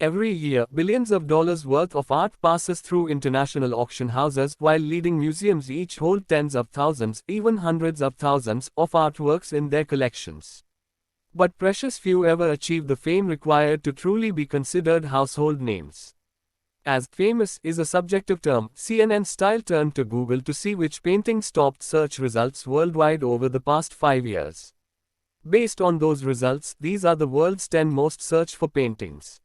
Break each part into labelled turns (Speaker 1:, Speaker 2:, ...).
Speaker 1: Every year, billions of dollars worth of art passes through international auction houses, while leading museums each hold tens of thousands, even hundreds of thousands, of artworks in their collections. But precious few ever achieve the fame required to truly be considered household names. As famous is a subjective term, CNN-style turned to Google to see which paintings topped search results worldwide over the past 5 years. Based on those results, these are the world's 10 most searched for paintings.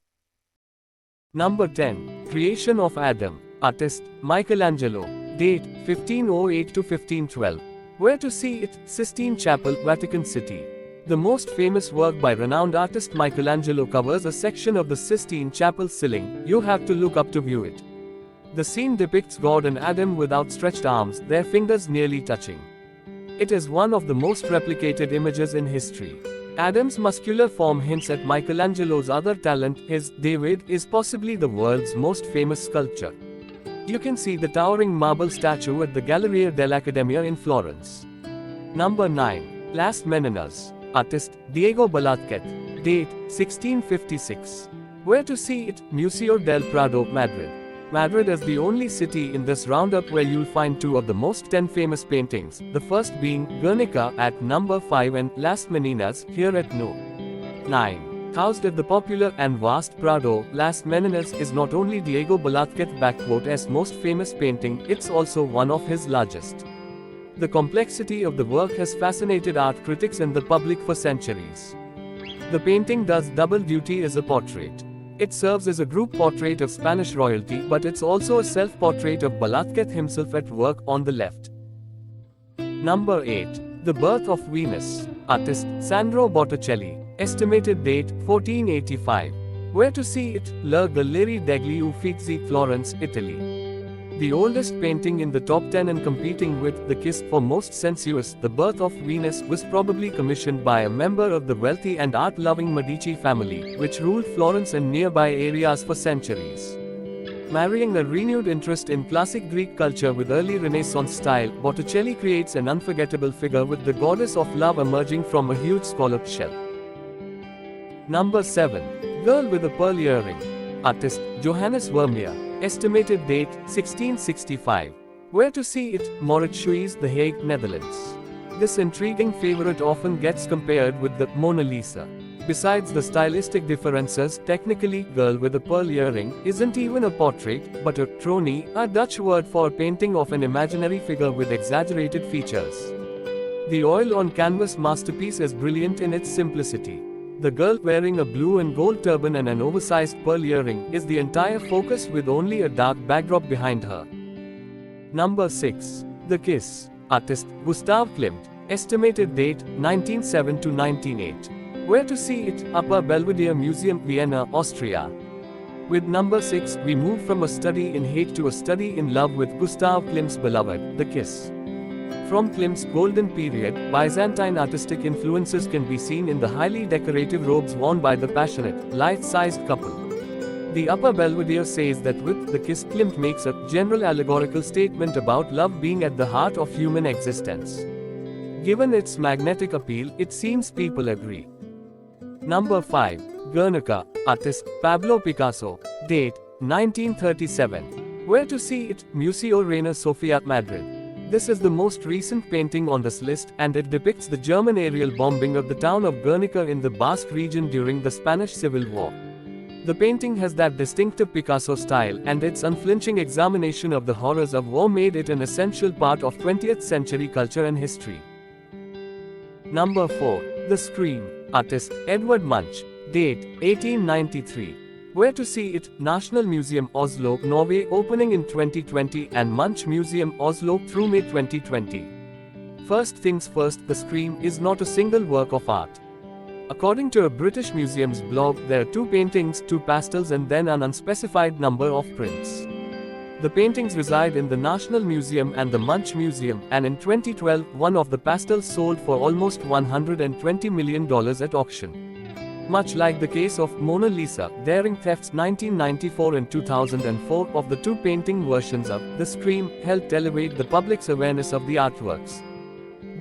Speaker 1: Number 10. Creation of Adam. Artist, Michelangelo. Date, 1508 to 1512. Where to see it? Sistine Chapel, Vatican City. The most famous work by renowned artist Michelangelo covers a section of the Sistine Chapel ceiling. You have to look up to view it. The scene depicts God and Adam with outstretched arms, their fingers nearly touching. It is one of the most replicated images in history. Adam's muscular form hints at Michelangelo's other talent. His David is possibly the world's most famous sculpture. You can see the towering marble statue at the Galleria dell'Accademia in Florence. Number 9. Las Meninas. Artist, Diego Velázquez. Date, 1656. Where to see it? Museo del Prado, Madrid. Madrid is the only city in this roundup where you'll find two of the most 10 famous paintings, the first being Guernica at number 5 and Las Meninas here at no. 9. Housed at the popular and vast Prado, Las Meninas is not only Diego Velázquez's most famous painting, it's also one of his largest. The complexity of the work has fascinated art critics and the public for centuries. The painting does double duty as a portrait. It serves as a group portrait of Spanish royalty, but it's also a self-portrait of Velázquez himself at work on the left. Number 8. The Birth of Venus. Artist, Sandro Botticelli. Estimated date, 1485. Where to see it? La Galleria degli Uffizi, Florence, Italy. The oldest painting in the top 10 and competing with The Kiss for most sensuous, The Birth of Venus was probably commissioned by a member of the wealthy and art-loving Medici family, which ruled Florence and nearby areas for centuries. Marrying a renewed interest in classic Greek culture with early Renaissance style, Botticelli creates an unforgettable figure with the goddess of love emerging from a huge scalloped shell. Number 7. Girl with a Pearl Earring. Artist, Johannes Vermeer. Estimated date, 1665. Where to see it? Mauritshuis, The Hague, Netherlands. This intriguing favorite often gets compared with the Mona Lisa. Besides the stylistic differences, technically, Girl with a Pearl Earring isn't even a portrait, but a tronie, a Dutch word for a painting of an imaginary figure with exaggerated features. The oil-on-canvas masterpiece is brilliant in its simplicity. The girl wearing a blue and gold turban and an oversized pearl earring is the entire focus with only a dark backdrop behind her. Number 6. The Kiss. Artist, Gustav Klimt. Estimated date, 1907 to 1908. Where to see it? Upper Belvedere Museum, Vienna, Austria. With number 6, we move from a study in hate to a study in love with Gustav Klimt's beloved, The Kiss. From Klimt's golden period, Byzantine artistic influences can be seen in the highly decorative robes worn by the passionate, life-sized couple. The Upper Belvedere says that with The Kiss, Klimt makes a general allegorical statement about love being at the heart of human existence. Given its magnetic appeal, it seems people agree. Number 5. Guernica. Artist, Pablo Picasso. Date, 1937. Where to see it? Museo Reina Sofia, Madrid. This is the most recent painting on this list, and it depicts the German aerial bombing of the town of Guernica in the Basque region during the Spanish Civil War. The painting has that distinctive Picasso style, and its unflinching examination of the horrors of war made it an essential part of 20th century culture and history. Number 4. The Scream. Artist, Edvard Munch. Date, 1893. Where to see it? National Museum, Oslo, Norway, opening in 2020, and Munch Museum, Oslo, through May 2020. First things first, The Scream is not a single work of art. According to a British museum's blog, there are 2 paintings, 2 pastels, and then an unspecified number of prints. The paintings reside in the National Museum and the Munch Museum, and in 2012, one of the pastels sold for almost $120 million at auction. Much like the case of Mona Lisa, Daring Thefts 1994 and 2004 of the 2 painting versions of The Scream helped elevate the public's awareness of the artworks.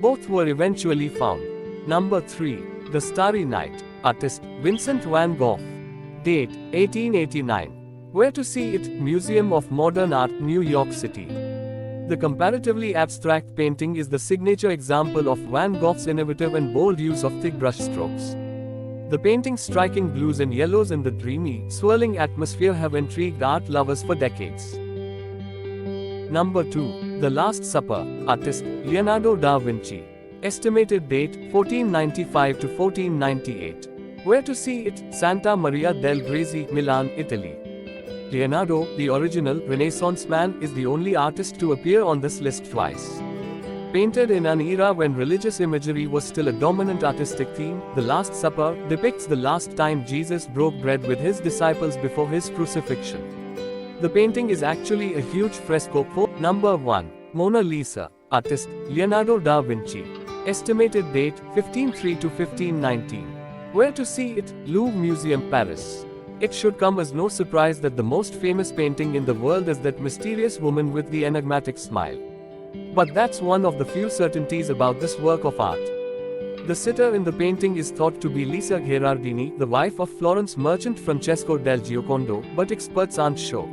Speaker 1: Both were eventually found. Number 3. The Starry Night. Artist, Vincent van Gogh. Date, 1889. Where to see it? Museum of Modern Art, New York City. The comparatively abstract painting is the signature example of Van Gogh's innovative and bold use of thick brushstrokes. The painting's striking blues and yellows and the dreamy, swirling atmosphere have intrigued art lovers for decades. Number 2. The Last Supper. Artist, Leonardo da Vinci. Estimated date, 1495 to 1498. Where to see it? Santa Maria del Grazie, Milan, Italy. Leonardo, the original Renaissance man, is the only artist to appear on this list twice. Painted in an era when religious imagery was still a dominant artistic theme, The Last Supper depicts the last time Jesus broke bread with his disciples before his crucifixion. The painting is actually a huge fresco. Number 1. Mona Lisa. Artist, Leonardo da Vinci. Estimated date, 1503 to 1519. Where to see it? Louvre Museum, Paris. It should come as no surprise that the most famous painting in the world is that mysterious woman with the enigmatic smile. But that's one of the few certainties about this work of art. The sitter in the painting is thought to be Lisa Gherardini, the wife of Florence merchant Francesco del Giocondo, but experts aren't sure.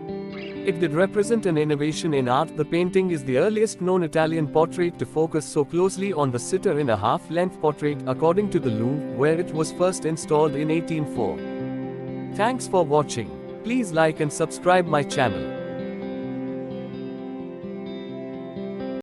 Speaker 1: It did represent an innovation in art. The painting is the earliest known Italian portrait to focus so closely on the sitter in a half-length portrait, according to the Louvre, where it was first installed in 1804. Thanks for watching. Please like and subscribe my channel.